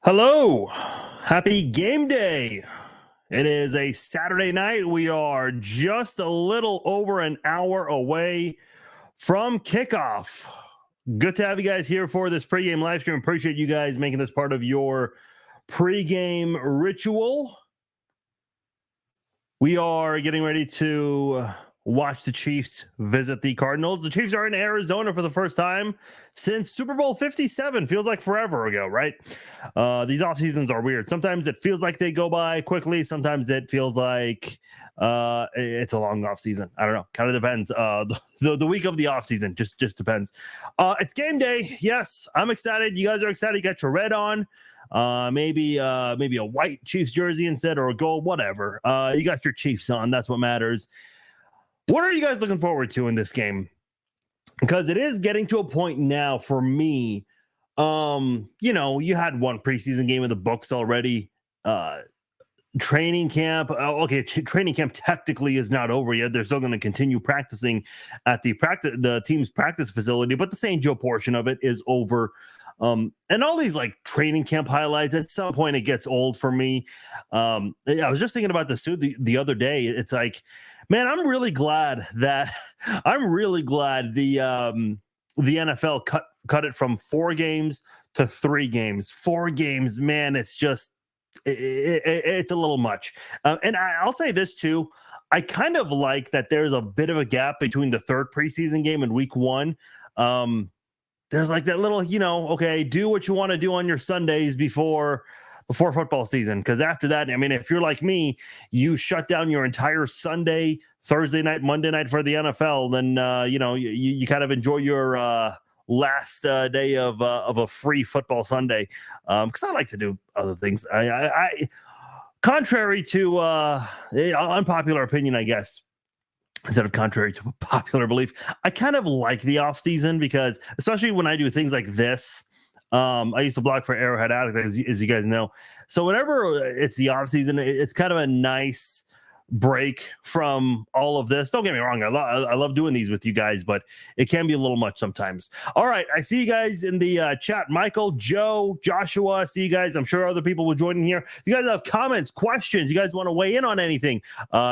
Hello, happy game day. It is a Saturday night. We are just a little over an hour away from kickoff. Good to have you guys here for this pregame live stream. Appreciate you guys making this part of your pregame ritual. We are getting ready to watch the Chiefs visit the Cardinals. The Chiefs are in Arizona for the first time since Super Bowl 57. Feels like forever ago, right? These off seasons are weird. Sometimes it feels like they go by quickly. Sometimes it feels like it's a long off season. I don't know. Kind of depends. The week of the off season just depends. It's game day. Yes, I'm excited. You guys are excited. You got your red on. Maybe a white Chiefs jersey instead, or a gold, whatever. You got your Chiefs on. That's what matters. What are you guys looking forward to in this game? Because it is getting to a point now for me. You had one preseason game in the books already. Training camp. Training camp technically is not over yet. They're still going to continue practicing at the team's practice facility, but the St. Joe portion of it is over. And all these like training camp highlights, at some point it gets old for me. I was just thinking about this the other day. It's like, man, I'm really glad the NFL cut it from 4 games to 3 games. 4 games, man, it's just it's a little much. And I'll say this too. I kind of like that there's a bit of a gap between the 3rd preseason game and week 1. There's like that little, okay, do what you want to do on your Sundays before football season. Because after that, I mean, if you're like me, you shut down your entire Sunday, Thursday night, Monday night for the NFL, then, you kind of enjoy your last day of a free football Sunday. Because I like to do other things. I contrary to unpopular opinion, I guess, instead of contrary to popular belief, I kind of like the off season because, especially when I do things like this, I used to blog for Arrowhead Addict, as you guys know. So whenever it's the off season, it's kind of a nice break from all of this. Don't get me wrong, I love doing these with you guys, but it can be a little much sometimes. All right, I see you guys in the chat. Michael, Joe, Joshua, I see you guys. I'm sure other people will join in here. If you guys have comments, questions, you guys want to weigh in on anything,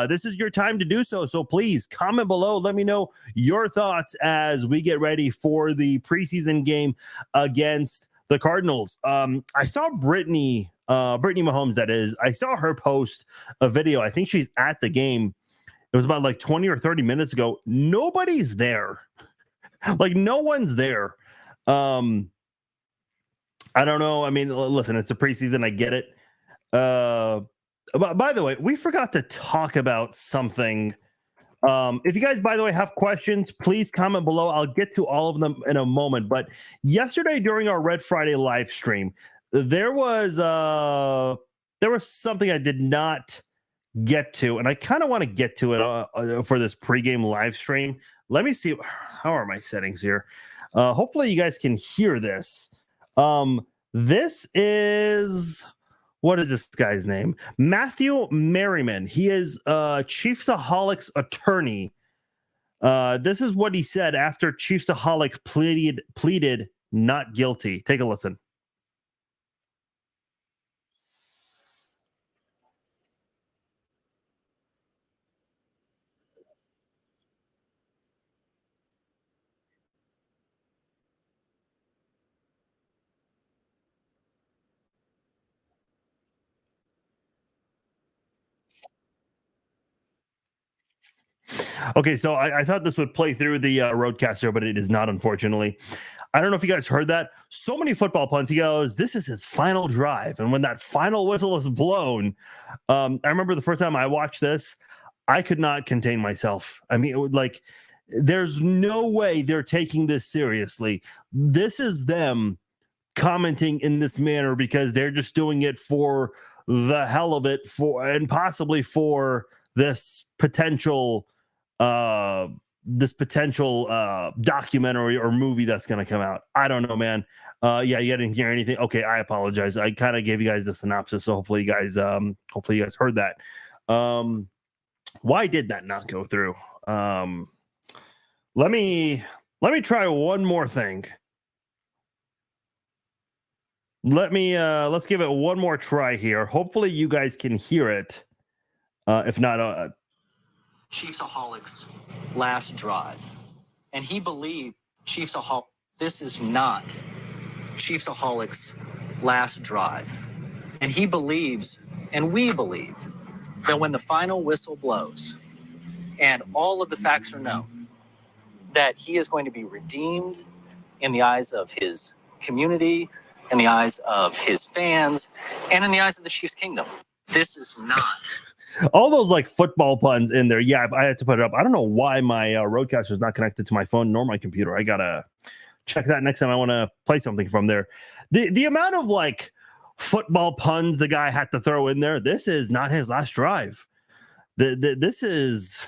this is your time to do so. So please comment below. Let me know your thoughts as we get ready for the preseason game against the Cardinals. I saw Brittany Mahomes, that is. I saw her post a video. I think she's at the game. It was about like 20 or 30 minutes ago. Nobody's there. Like, no one's there. I don't know. I mean, listen, it's a preseason. I get it. But by the way, we forgot to talk about something. If you guys, by the way, have questions, please comment below. I'll get to all of them in a moment. But yesterday during our Red Friday live stream, there was something I did not get to, and I kind of want to get to it for this pregame live stream. Let me see. How are my settings here? Hopefully you guys can hear this. This is... What is this guy's name? Matthew Merriman. He is Chiefsaholics attorney. This is what he said after Chiefsaholic pleaded not guilty. Take a listen. Okay, so I thought this would play through the roadcaster, but it is not, unfortunately. I don't know if you guys heard that. So many football punts. He goes, this is his final drive. And when that final whistle is blown, I remember the first time I watched this, I could not contain myself. I mean, it would, like, there's no way they're taking this seriously. This is them commenting in this manner because they're just doing it for the hell of it, and possibly for this potential documentary or movie that's going to come out. I don't know, man. Yeah, you didn't hear anything. Okay, I apologize. I kind of gave you guys the synopsis, so hopefully you guys heard that. Why did that not go through? Let me try one more thing. Let's give it one more try here. Hopefully you guys can hear it. If not, Chiefsaholics last drive. And he believed this is not Chiefsaholics last drive. And he believes, and we believe, that when the final whistle blows and all of the facts are known, that he is going to be redeemed in the eyes of his community, in the eyes of his fans, and in the eyes of the Chiefs Kingdom. This is not all those like football puns in there. Yeah, I had to put it up. I don't know why my Roadcaster is not connected to my phone nor my computer. I gotta check that next time I want to play something from there. The amount of like football puns the guy had to throw in there. This is not his last drive. This is,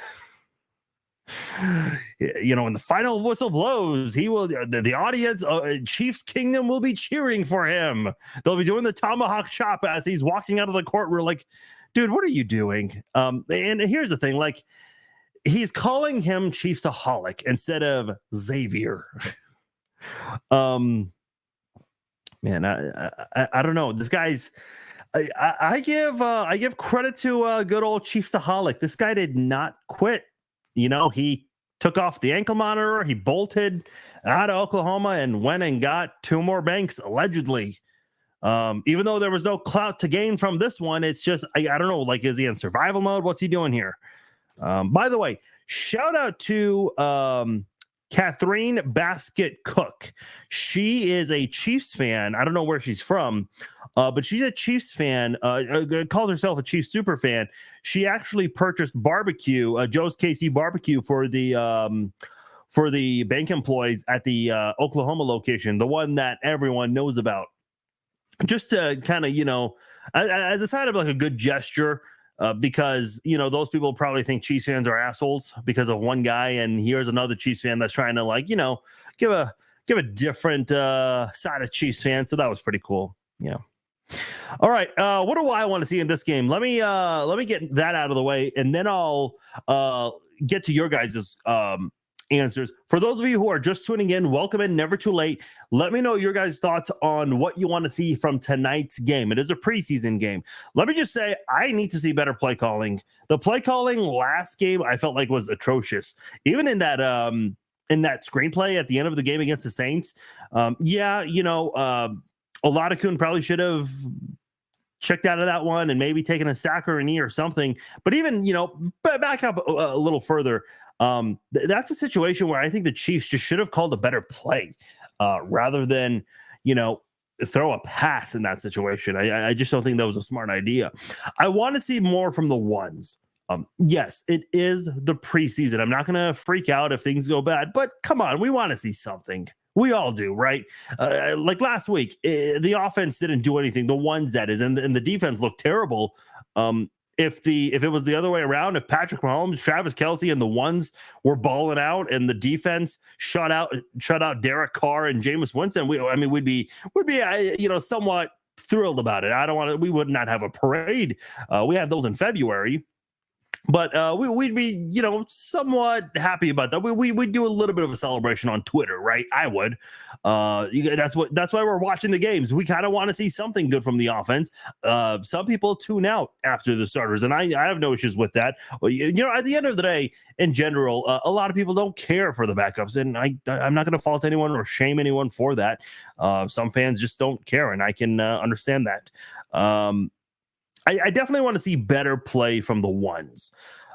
when the final whistle blows, he will. The audience, Chiefs Kingdom, will be cheering for him. They'll be doing the tomahawk chop as he's walking out of the courtroom. Like, dude, what are you doing? And here's the thing: like, he's calling him Chiefsaholic instead of Xavier. Man, I don't know. This guy's. I give credit to good old Chiefsaholic. This guy did not quit. He took off the ankle monitor. He bolted out of Oklahoma and went and got 2 more banks, allegedly. Even though there was no clout to gain from this one, it's just, I don't know, like, is he in survival mode? What's he doing here? By the way, shout out to Catherine Basket Cook. She is a Chiefs fan. I don't know where she's from, but she's a Chiefs fan. Calls herself a Chiefs super fan. She actually purchased barbecue, Joe's KC barbecue, for the bank employees at the Oklahoma location, the one that everyone knows about. Just to kind of, as a sign of like a good gesture. Because those people probably think Chiefs fans are assholes because of one guy, and here's another Chiefs fan that's trying to give a different side of Chiefs fans. So that was pretty cool. Yeah. All right. What do I want to see in this game? Let me get that out of the way, and then I'll get to your guys' answers. For those of you who are just tuning in, welcome in, never too late. Let me know your guys' thoughts on what you want to see from tonight's game. It is a preseason game. Let me just say, I need to see better play calling. The play calling last game I felt like was atrocious. Even in that screenplay at the end of the game against the Saints. Oladokun probably should have checked out of that one and maybe taken a sack or a knee or something. But even, back up a little further, that's a situation where I think the Chiefs just should have called a better play rather than, throw a pass in that situation. I just don't think that was a smart idea. I want to see more from the ones. Yes, it is the preseason. I'm not going to freak out if things go bad, but come on, we want to see something. We all do, right? Like last week, the offense didn't do anything. The ones, that is, and the defense looked terrible. If it was the other way around, if Patrick Mahomes, Travis Kelce, and the ones were balling out, and the defense shut out Derek Carr and Jameis Winston, we'd be somewhat thrilled about it. We would not have a parade. We had those in February. But we'd be, somewhat happy about that. We'd do a little bit of a celebration on Twitter, right? I would. That's why we're watching the games. We kind of want to see something good from the offense. Some people tune out after the starters, and I have no issues with that. At the end of the day, in general, a lot of people don't care for the backups, and I'm not going to fault anyone or shame anyone for that. Some fans just don't care, and I can understand that. I definitely want to see better play from the ones.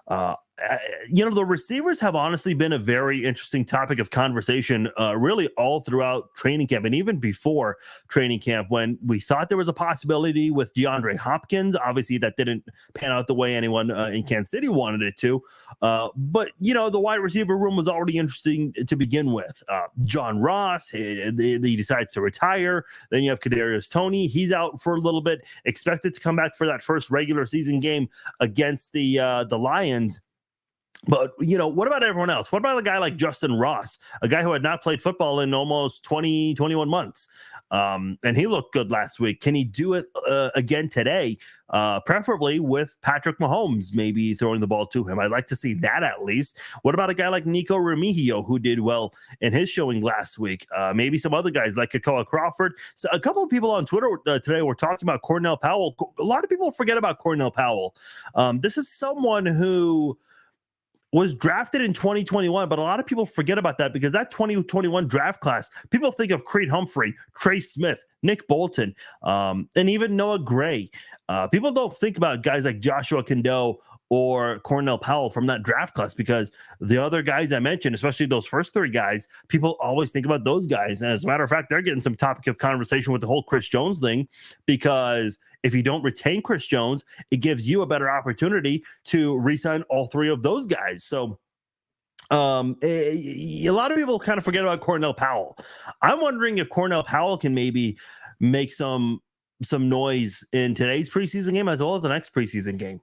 The receivers have honestly been a very interesting topic of conversation, really all throughout training camp and even before training camp, when we thought there was a possibility with DeAndre Hopkins. Obviously, that didn't pan out the way anyone in Kansas City wanted it to. But the wide receiver room was already interesting to begin with. John Ross, he decides to retire. Then you have Kadarius Toney. He's out for a little bit, expected to come back for that first regular season game against the Lions. But, what about everyone else? What about a guy like Justin Ross, a guy who had not played football in almost 21 months? And he looked good last week. Can he do it again today? Preferably with Patrick Mahomes maybe throwing the ball to him. I'd like to see that at least. What about a guy like Nico Remigio, who did well in his showing last week? Maybe some other guys like Kakoa Crawford. So a couple of people on Twitter today were talking about Cornell Powell. A lot of people forget about Cornell Powell. This is someone who was drafted in 2021, but a lot of people forget about that because that 2021 draft class, people think of Creed Humphrey, Trey Smith, Nick Bolton, and even Noah Gray. People don't think about guys like Joshua Kendo or Cornell Powell from that draft class because the other guys I mentioned, especially those first three guys, people always think about those guys. And as a matter of fact, they're getting some topic of conversation with the whole Chris Jones thing because if you don't retain Chris Jones, it gives you a better opportunity to re-sign all three of those guys. So a lot of people kind of forget about Cornell Powell. I'm wondering if Cornell Powell can maybe make some noise in today's preseason game as well as the next preseason game.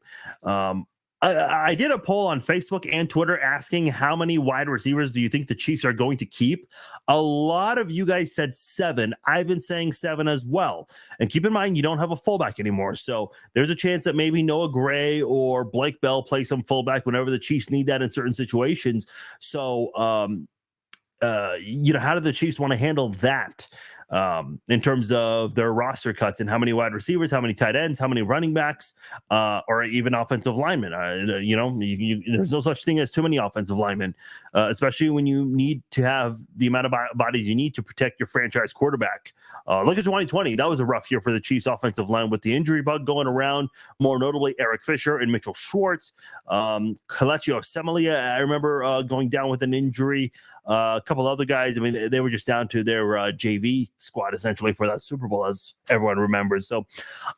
I did a poll on Facebook and Twitter asking how many wide receivers do you think the Chiefs are going to keep? A lot of you guys said 7. I've been saying 7 as well. And keep in mind, you don't have a fullback anymore. So there's a chance that maybe Noah Gray or Blake Bell play some fullback whenever the Chiefs need that in certain situations. So, how do the Chiefs want to handle that? In terms of their roster cuts and how many wide receivers, how many tight ends, how many running backs, or even offensive linemen. There's no such thing as too many offensive linemen, especially when you need to have the amount of bodies you need to protect your franchise quarterback. Look at 2020. That was a rough year for the Chiefs offensive line with the injury bug going around, more notably Eric Fisher and Mitchell Schwartz. Kelechi Osemele, I remember going down with an injury. A couple other guys, I mean, they were just down to their JV squad essentially for that Super Bowl, as everyone remembers. So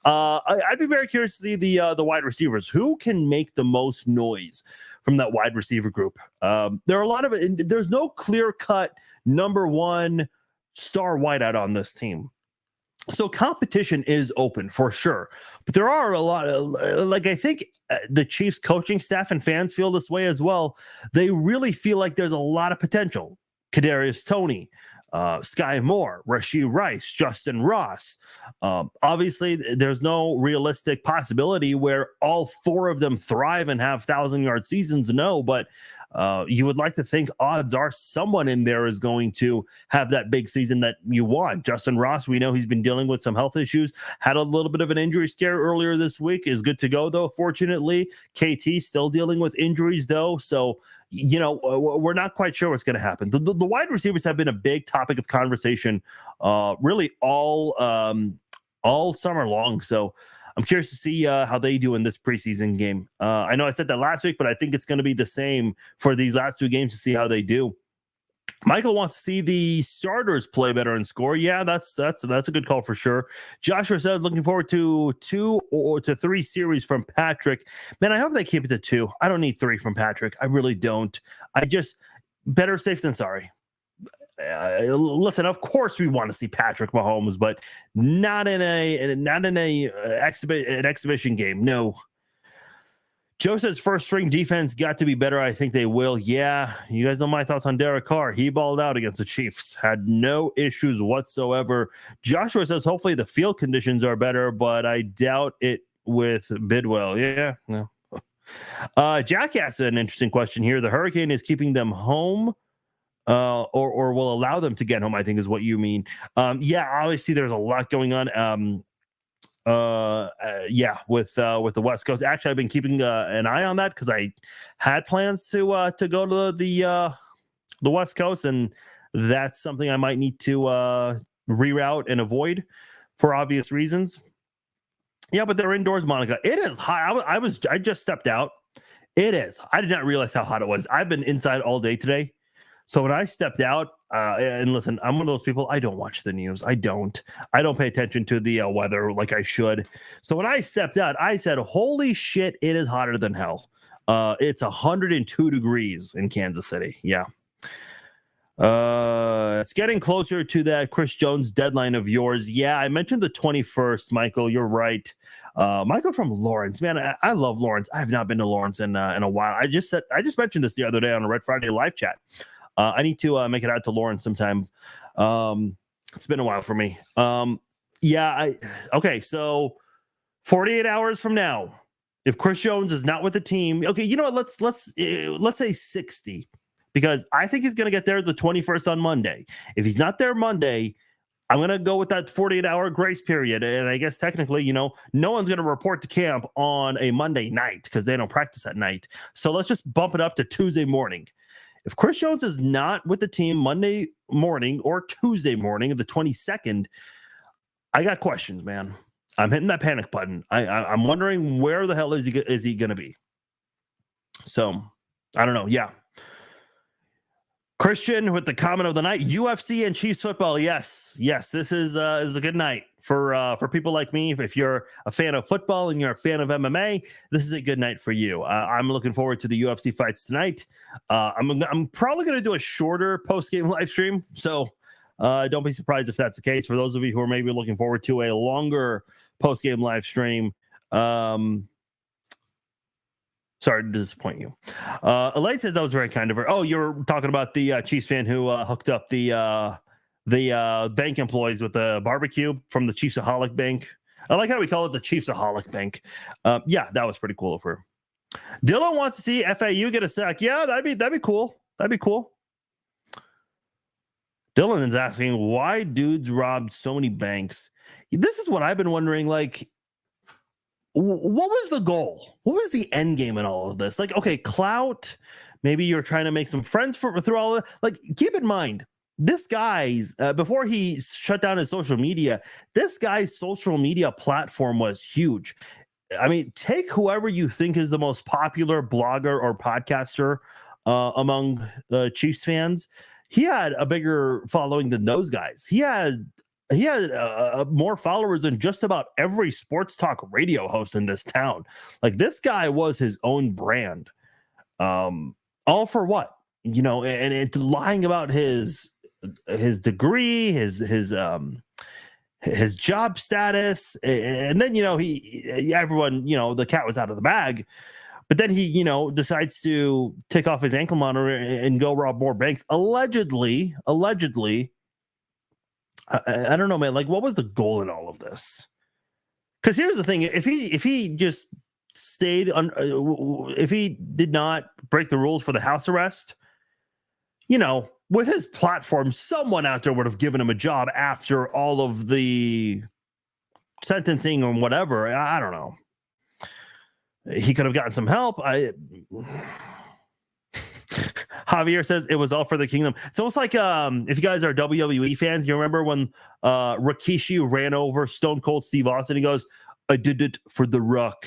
I'd be very curious to see the wide receivers. Who can make the most noise from that wide receiver group? There are a lot of it. There's no clear-cut number one star wideout on this team. So competition is open for sure, but there are a lot of, I think the Chiefs coaching staff and fans feel this way as well. They really feel like there's a lot of potential. Kadarius Toney, Sky Moore, Rashee Rice, Justin Ross. Obviously, there's no realistic possibility where all 4 of them thrive and have 1,000-yard seasons. No, but you would like to think odds are someone in there is going to have that big season that you want. Justin Ross, we know he's been dealing with some health issues, had a little bit of an injury scare earlier this week, is good to go, though, fortunately. KT still dealing with injuries, though, so we're not quite sure what's going to happen. The wide receivers have been a big topic of conversation really all summer long. So I'm curious to see how they do in this preseason game. I know I said that last week, but I think it's going to be the same for these last 2 games to see how they do. Michael wants to see the starters play better and score. Yeah, that's a good call for sure. Joshua says looking forward to 2 or to 3 series from Patrick. Man, I hope they keep it to 2. I don't need 3 from Patrick. I really don't. Better safe than sorry. Listen, of course we want to see Patrick Mahomes, but not in an exhibition game. No. Joe says first string defense got to be better. I think they will. Yeah, you guys know my thoughts on Derek Carr. He balled out against the Chiefs, had no issues whatsoever. Joshua says hopefully the field conditions are better, but I doubt it with Bidwell. Yeah, no. Jack asked an interesting question here. The hurricane is keeping them home. Or will allow them to get home, I think is what you mean. Yeah, obviously there's a lot going on. With the West Coast. Actually, I've been keeping an eye on that because I had plans to go to the West Coast, and that's something I might need to reroute and avoid for obvious reasons. Yeah, but they're indoors, Monica. It is hot. I just stepped out. It is. I did not realize how hot it was. I've been inside all day today. So when I stepped out, and listen, I'm one of those people, I don't watch the news. I don't pay attention to the weather like I should. So when I stepped out, I said, holy shit, it is hotter than hell. It's 102 degrees in Kansas City. Yeah. It's getting closer to that Chris Jones deadline of yours. Yeah, I mentioned the 21st, Michael. You're right. Michael from Lawrence, man, I love Lawrence. I have not been to Lawrence in a while. I just mentioned this the other day on a Red Friday live chat. I need to make it out to Lawrence sometime. It's been a while for me. Okay, so 48 hours from now, if Chris Jones is not with the team, okay, you know what? Let's say 60, because I think he's going to get there the 21st on Monday. If he's not there Monday, I'm going to go with that 48-hour grace period. And I guess technically, no one's going to report to camp on a Monday night because they don't practice at night. So let's just bump it up to Tuesday morning. If Chris Jones is not with the team Monday morning or Tuesday morning, the 22nd, I got questions, man. I'm hitting that panic button. I'm wondering where the hell is he going to be? So I don't know. Yeah. Christian with the comment of the night: UFC and Chiefs football. Yes, this is a good night for people like me. If you're a fan of football and you're a fan of MMA, this is a good night for you. I'm looking forward to the UFC fights tonight. I'm probably going to do a shorter post-game live stream, so don't be surprised if that's the case. For those of you who are maybe looking forward to a longer post-game live stream, sorry to disappoint you. Elaine says that was very kind of her. Oh, you're talking about the Chiefs fan who hooked up the bank employees with the barbecue from the Chiefsaholic Bank. I like how we call it the Chiefsaholic Bank. Yeah, that was pretty cool of her. Dylan wants to see FAU get a sack. Yeah, that'd be cool. That'd be cool. Dylan is asking why dudes robbed so many banks. This is what I've been wondering. Like, what was the goal? What was the end game in all of this? Like, okay, clout. Maybe you're trying to make some friends through all of it. Like, keep in mind, this guy's before he shut down his social media, this guy's social media platform was huge. I mean, take whoever you think is the most popular blogger or podcaster among Chiefs fans. He had a bigger following than those guys. He had more followers than just about every sports talk radio host in this town. Like, this guy was his own brand. All for what? And lying about his degree, his job status, and then everyone, the cat was out of the bag. But then he, decides to take off his ankle monitor and go rob more banks. Allegedly. I don't know, man. Like, what was the goal in all of this? Because here's the thing: if he just stayed on, if he did not break the rules for the house arrest, with his platform, someone out there would have given him a job after all of the sentencing or whatever. I don't know. He could have gotten some help. Javier says it was all for the kingdom. It's almost like if you guys are WWE fans, you remember when Rikishi ran over Stone Cold Steve Austin? He goes, "I did it for The Rock."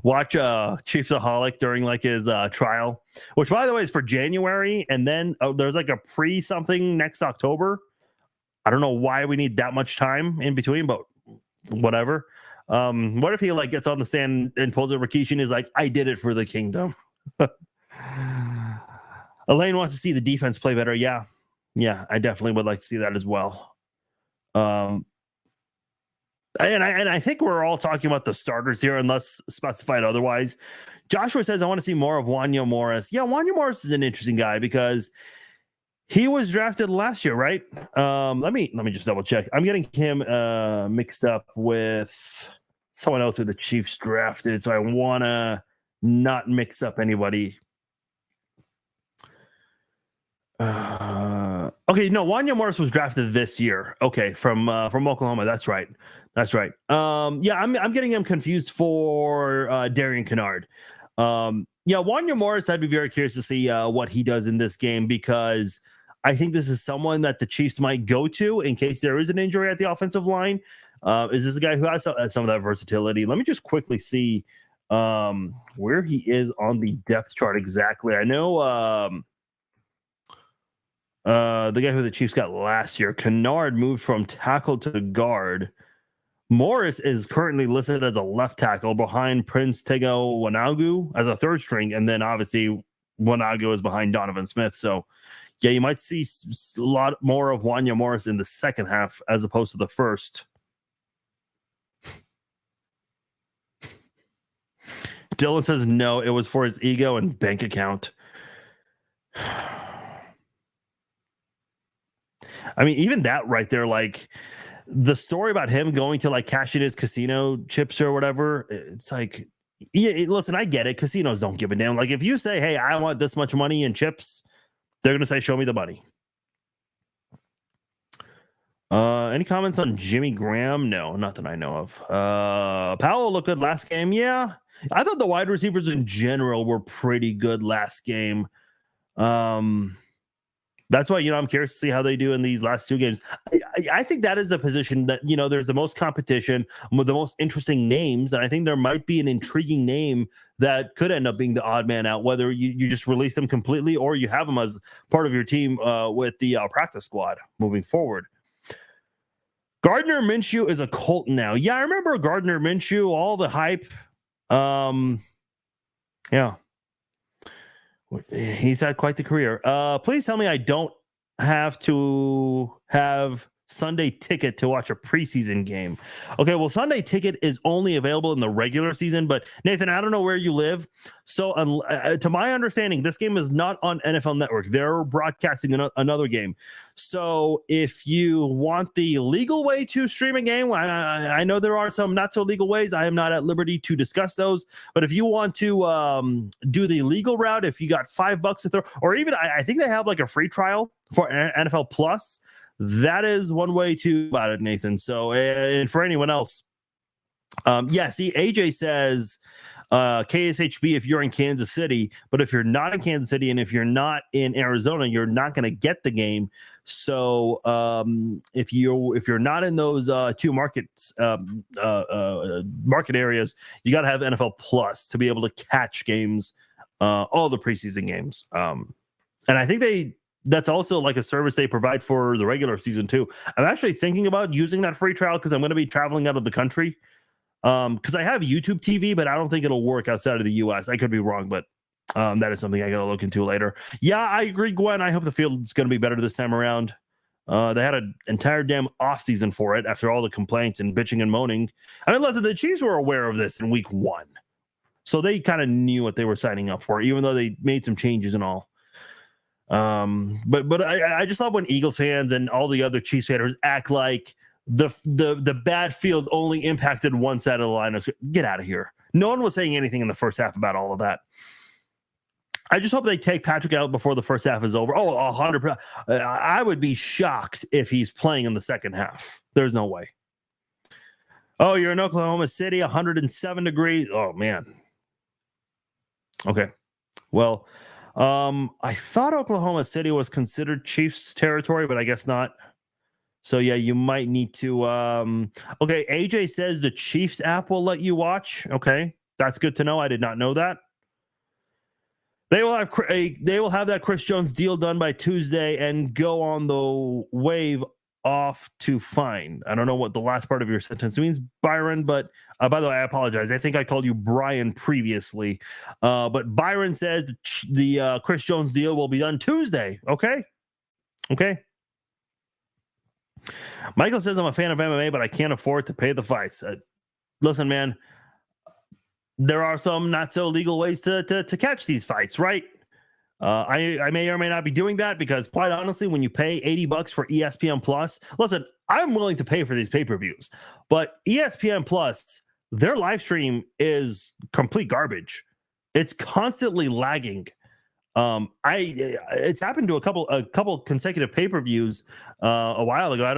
Watch Chiefsaholic during like his trial, which by the way is for January, and then there's like a pre-something next October. I don't know why we need that much time in between, but whatever. What if he like gets on the stand and pulls a Rikishi and is like, "I did it for the kingdom." Elaine wants to see the defense play better. Yeah, I definitely would like to see that as well. And I think we're all talking about the starters here, unless specified otherwise. Joshua says, "I want to see more of Wanya Morris." Yeah, Wanya Morris is an interesting guy because he was drafted last year, right? Let me just double check. I'm getting him mixed up with someone else who the Chiefs drafted, so I want to not mix up anybody. Okay, no, Wanya Morris was drafted this year. Okay, from Oklahoma. That's right. Yeah, I'm getting him confused for Darian Kennard. Yeah, Wanya Morris, I'd be very curious to see what he does in this game, because I think this is someone that the Chiefs might go to in case there is an injury at the offensive line. Is this a guy who has some of that versatility? Let me just quickly see where he is on the depth chart exactly. I know the guy who the Chiefs got last year, Kennard, moved from tackle to guard. Morris is currently listed as a left tackle behind Prince Tego Wanagu as a third string, and then obviously Wanagu is behind Donovan Smith. So yeah, you might see a lot more of Wanya Morris in the second half as opposed to the first. Dylan says no, it was for his ego and bank account. I mean, even that right there, like the story about him going to like cash in his casino chips or whatever, it's like, yeah, listen, I get it. Casinos don't give a damn. Like if you say, hey, I want this much money in chips, they're going to say, show me the money. Any comments on Jimmy Graham? No, not that I know of. Powell looked good last game. Yeah. I thought the wide receivers in general were pretty good last game. That's why, I'm curious to see how they do in these last two games. I think that is the position that, there's the most competition with the most interesting names. And I think there might be an intriguing name that could end up being the odd man out, whether you just release them completely or you have them as part of your team with the practice squad moving forward. Gardner Minshew is a Colt now. Yeah, I remember Gardner Minshew, all the hype. Yeah. He's had quite the career. Please tell me I don't have to have Sunday ticket to watch a preseason game. Okay, well, Sunday ticket is only available in the regular season, but Nathan, I don't know where you live. So to my understanding, this game is not on NFL Network. They're broadcasting another game. So if you want the legal way to stream a game, I know there are some not so legal ways. I am not at liberty to discuss those. But if you want to do the legal route, if you got $5 to throw, or even I think they have like a free trial for NFL Plus. That is one way to about it, Nathan. So, and for anyone else, see, AJ says KSHB if you're in Kansas City, but if you're not in Kansas City and if you're not in Arizona, you're not going to get the game. So, if you're not in those two markets, market areas, you got to have NFL Plus to be able to catch games, all the preseason games. And I think that's also like a service they provide for the regular season too. I'm actually thinking about using that free trial because I'm going to be traveling out of the country. Because I have YouTube TV, but I don't think it'll work outside of the US. I could be wrong, but that is something I got to look into later. Yeah, I agree, Gwen. I hope the field's going to be better this time around. They had an entire damn offseason for it after all the complaints and bitching and moaning. I mean, listen, the Chiefs were aware of this in week 1. So they kind of knew what they were signing up for, even though they made some changes and all. But I just love when Eagles fans and all the other Chiefs fans act like the bad field only impacted one side of the line. Get out of here. No one was saying anything in the first half about all of that. I just hope they take Patrick out before the first half is over. 100%. I would be shocked if he's playing in the second half. There's no way. Oh, you're in Oklahoma City, 107 degrees. Oh, man. Okay. Well, I thought Oklahoma City was considered Chiefs territory, but I guess not. So yeah, you might need to. Okay, AJ says the Chiefs app will let you watch. Okay, that's good to know. I did not know that. They will have that Chris Jones deal done by Tuesday and go on the wave off to fine. I don't know what the last part of your sentence means, Byron, but by the way, I apologize. I think I called you Brian previously. But Byron says the Chris Jones deal will be done Tuesday. Okay. Michael says I'm a fan of MMA, but I can't afford to pay the fights. Listen, man, there are some not so legal ways to catch these fights, right? I may or may not be doing that because, quite honestly, when you pay $80 for ESPN Plus, listen, I'm willing to pay for these pay-per-views, but ESPN Plus, their live stream is complete garbage. It's constantly lagging. It's happened to a couple consecutive pay-per-views a while ago. I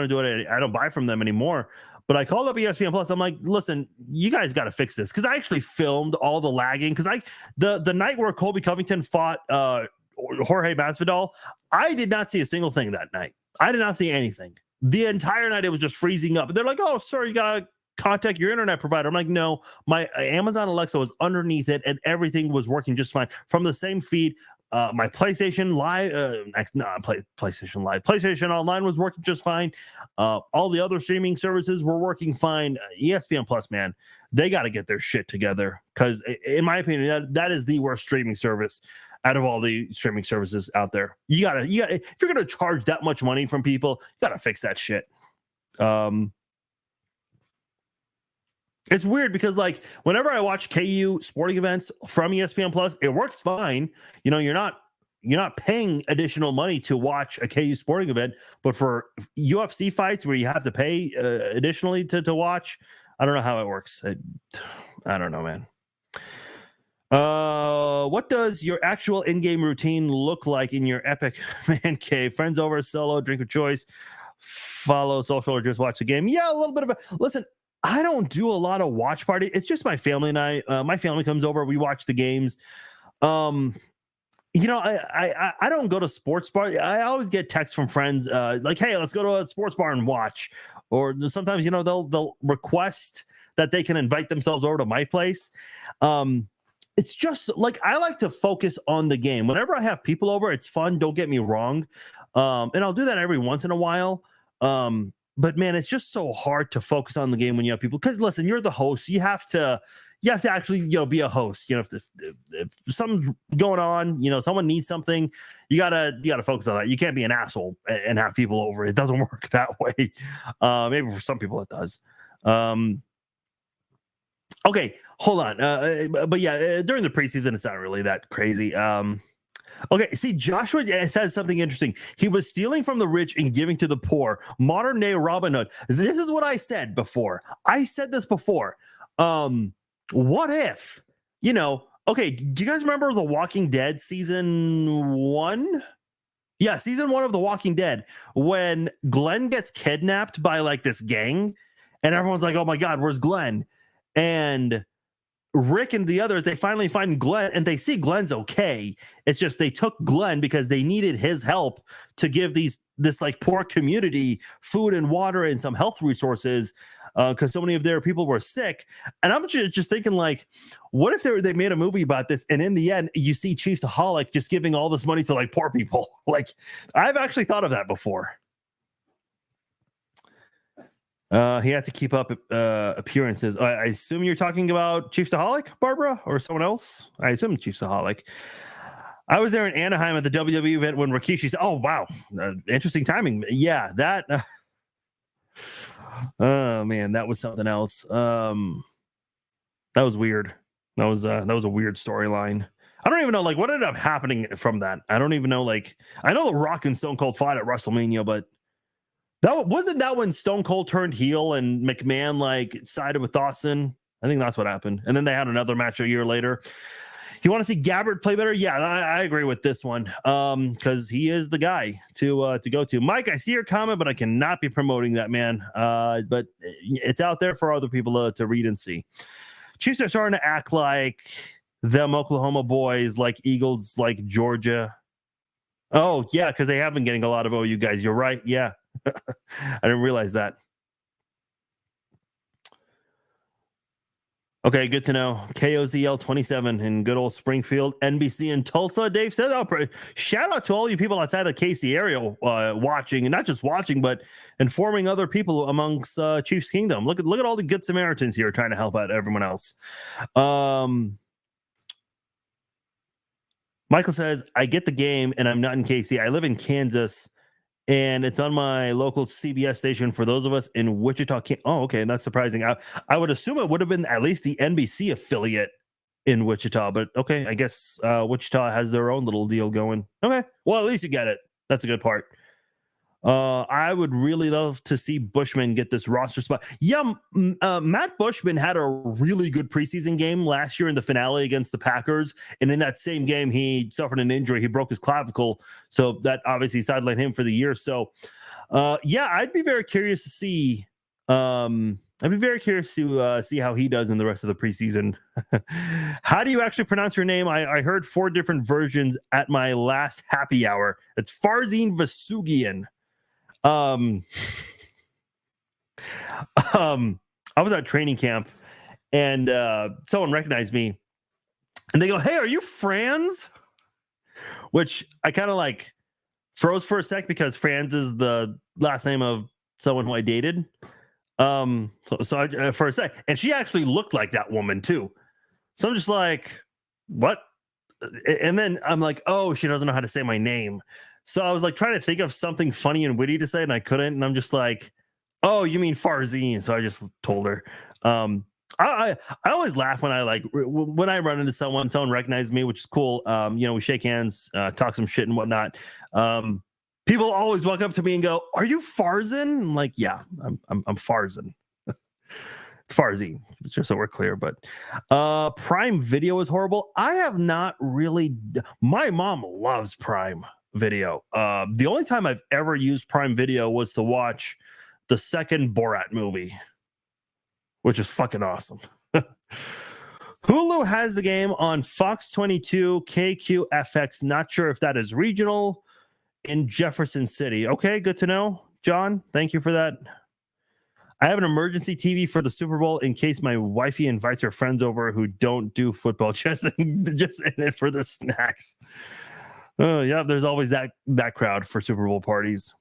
don't buy from them anymore. But I called up ESPN Plus. I'm like, listen, you guys got to fix this because I actually filmed all the lagging. Because the night where Colby Covington fought Jorge Masvidal, I did not see a single thing that night. I did not see anything. The entire night it was just freezing up. And they're like, oh, sorry, you gotta contact your internet provider. I'm like, no, my Amazon Alexa was underneath it, and everything was working just fine from the same feed. My PlayStation Live, PlayStation Live, PlayStation Online was working just fine. All the other streaming services were working fine. ESPN Plus, man, they got to get their shit together because, in my opinion, that is the worst streaming service out of all the streaming services out there. You gotta, if you're gonna charge that much money from people, you gotta fix that shit. It's weird because, like, whenever I watch KU sporting events from ESPN Plus, it works fine. You're not you're not paying additional money to watch a KU sporting event, but for UFC fights where you have to pay additionally to watch, I don't know how it works. I don't know, man. What does your actual in-game routine look like in your epic man cave? Friends over, solo, drink of choice, follow social, or just watch the game? Yeah, a little bit of a listen. I don't do a lot of watch party. It's just my family and I. My family comes over, we watch the games. I don't go to sports bar. I always get texts from friends like, "Hey, let's go to a sports bar and watch." Or sometimes, they'll request that they can invite themselves over to my place. It's just like I like to focus on the game. Whenever I have people over, it's fun. Don't get me wrong, and I'll do that every once in a while. But man, it's just so hard to focus on the game when you have people. Because listen, you're the host. You have to actually be a host. If something's going on, someone needs something, you gotta focus on that. You can't be an asshole and have people over. It doesn't work that way. Maybe for some people it does. Okay, hold on. But yeah, during the preseason, it's not really that crazy. Okay, see, Joshua says something interesting. He was stealing from the rich and giving to the poor. Modern day Robin Hood. This is what I said before. I said this before. What if, okay, do you guys remember The Walking Dead season 1? Yeah, season 1 of The Walking Dead, when Glenn gets kidnapped by like this gang, and everyone's like, oh my God, where's Glenn? And Rick and the others, they finally find Glenn and they see Glenn's okay. It's just they took Glenn because they needed his help to give this like poor community food and water and some health resources because so many of their people were sick. And I'm just thinking, like, what if they made a movie about this and in the end you see Chiefsaholic just giving all this money to like poor people? Like, I've actually thought of that before. He had to keep up appearances. I assume you're talking about Chiefsaholic, Barbara, or someone else? I assume Chiefsaholic. I was there in Anaheim at the WWE event when Rikishi said, oh, wow. Interesting timing. Yeah, that. Oh, man, that was something else. That was weird. That was a weird storyline. I don't even know, like, what ended up happening from that. I don't even know, like, I know The Rock and Stone Cold fought at WrestleMania, but that wasn't that when Stone Cold turned heel and McMahon like sided with Dawson. I think that's what happened. And then they had another match a year later. You want to see Gabbard play better? Yeah, I agree with this one. Because he is the guy to go to. Mike, I see your comment, but I cannot be promoting that, man. But it's out there for other people to read and see. Chiefs are starting to act like them Oklahoma boys, like Eagles, like Georgia. Oh, yeah, because they have been getting a lot of OU guys. You're right. Yeah. I didn't realize that. Okay, good to know. KOZL 27 in good old Springfield, NBC in Tulsa. Dave says, shout out to all you people outside the KC area watching, and not just watching, but informing other people amongst Chiefs Kingdom. Look at all the good Samaritans here trying to help out everyone else. Michael says, I get the game, and I'm not in KC. I live in Kansas. And it's on my local CBS station for those of us in Wichita. Oh, okay. That's surprising. I would assume it would have been at least the NBC affiliate in Wichita. But okay, I guess Wichita has their own little deal going. Okay. Well, at least you get it. That's a good part. I would really love to see Bushman get this roster spot. Yeah, Matt Bushman had a really good preseason game last year in the finale against the Packers. And in that same game, he suffered an injury. He broke his clavicle. So that obviously sidelined him for the year. So, yeah, I'd be very curious to see. See how he does in the rest of the preseason. How do you actually pronounce your name? I heard 4 different versions at my last happy hour. It's Farzin Vasugian. I was at training camp and someone recognized me and they go, hey, are you Franz? Which I kind of like froze for a sec because Franz is the last name of someone who I dated. So I, for a sec, and she actually looked like that woman too. So I'm just like, what? And then I'm like, oh, she doesn't know how to say my name. So I was like trying to think of something funny and witty to say, and I couldn't. And I'm just like, oh, you mean Farzine? So I just told her. I always laugh when I when I run into someone recognizes me, which is cool. We shake hands, talk some shit and whatnot. People always walk up to me and go, "Are you Farzan?" I'm like, "Yeah, I'm Farzan." It's Farzy, just so we're clear. But Prime Video is horrible. I have not really. My mom loves Prime Video. The only time I've ever used Prime Video was to watch the second Borat movie, which is fucking awesome. Hulu has the game on Fox 22, KQFX. Not sure if that is regional in Jefferson City. Okay, good to know, John. Thank you for that. I have an emergency TV for the Super Bowl in case my wifey invites her friends over who don't do football, just in it for the snacks. Oh, yeah, there's always that crowd for Super Bowl parties.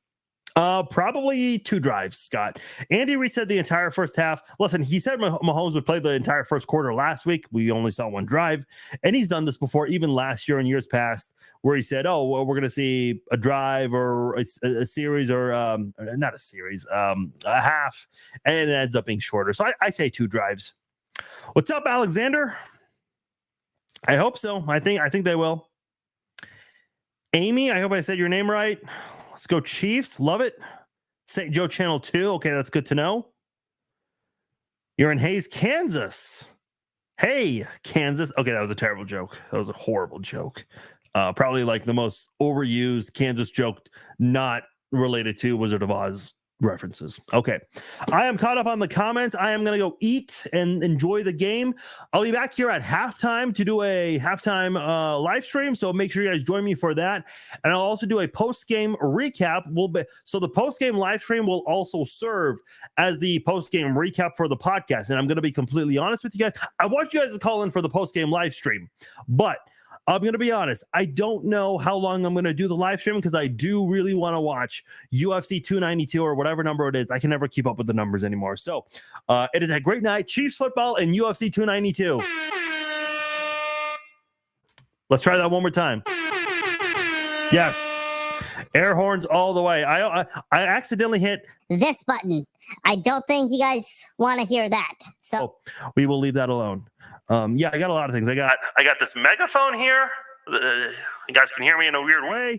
Probably 2 drives, Scott. Andy Reid said the entire first half. Listen, he said Mahomes would play the entire first quarter last week. We only saw 1 drive. And he's done this before, even last year and years past, where he said, oh, well, we're going to see a drive or a series or not a series, a half. And it ends up being shorter. So I say 2 drives. What's up, Alexander? I hope so. I think they will. Amy, I hope I said your name right. Let's go Chiefs. Love it. St. Joe Channel 2. Okay, that's good to know. You're in Hayes, Kansas. Hey, Kansas. Okay, that was a terrible joke. That was a horrible joke. Probably like the most overused Kansas joke not related to Wizard of Oz references. Okay. I am caught up on the comments. I am going to go eat and enjoy the game. I'll be back here at halftime to do a halftime live stream. So make sure you guys join me for that. And I'll also do a post-game recap. So the post-game live stream will also serve as the post-game recap for the podcast. And I'm going to be completely honest with you guys. I want you guys to call in for the post-game live stream, but I'm going to be honest. I don't know how long I'm going to do the live stream because I do really want to watch UFC 292 or whatever number it is. I can never keep up with the numbers anymore. So it is a great night. Chiefs football and UFC 292. Let's try that one more time. Yes. Air horns all the way. I accidentally hit this button. I don't think you guys want to hear that. So we will leave that alone. Yeah, I got a lot of things. I got this megaphone here. You guys can hear me in a weird way.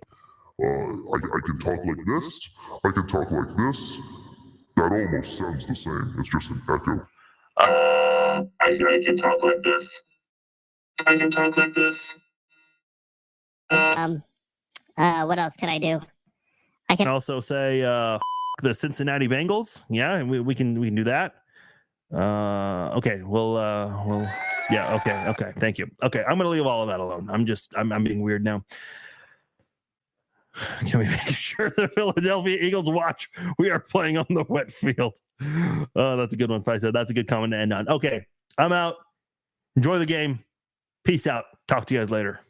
I can talk like this. I can talk like this. That almost sounds the same. It's just an echo. I said I can talk like this. I can talk like this. What else can I do? I can also say the Cincinnati Bengals. Yeah, we can do that. Okay, we'll yeah, okay, thank you. Okay, I'm gonna leave all of that alone. I'm being weird now. Can we make sure the Philadelphia Eagles watch? We are playing on the wet field. Oh, that's a good one, Faisal. That's a good comment to end on. Okay, I'm out. Enjoy the game. Peace out. Talk to you guys later.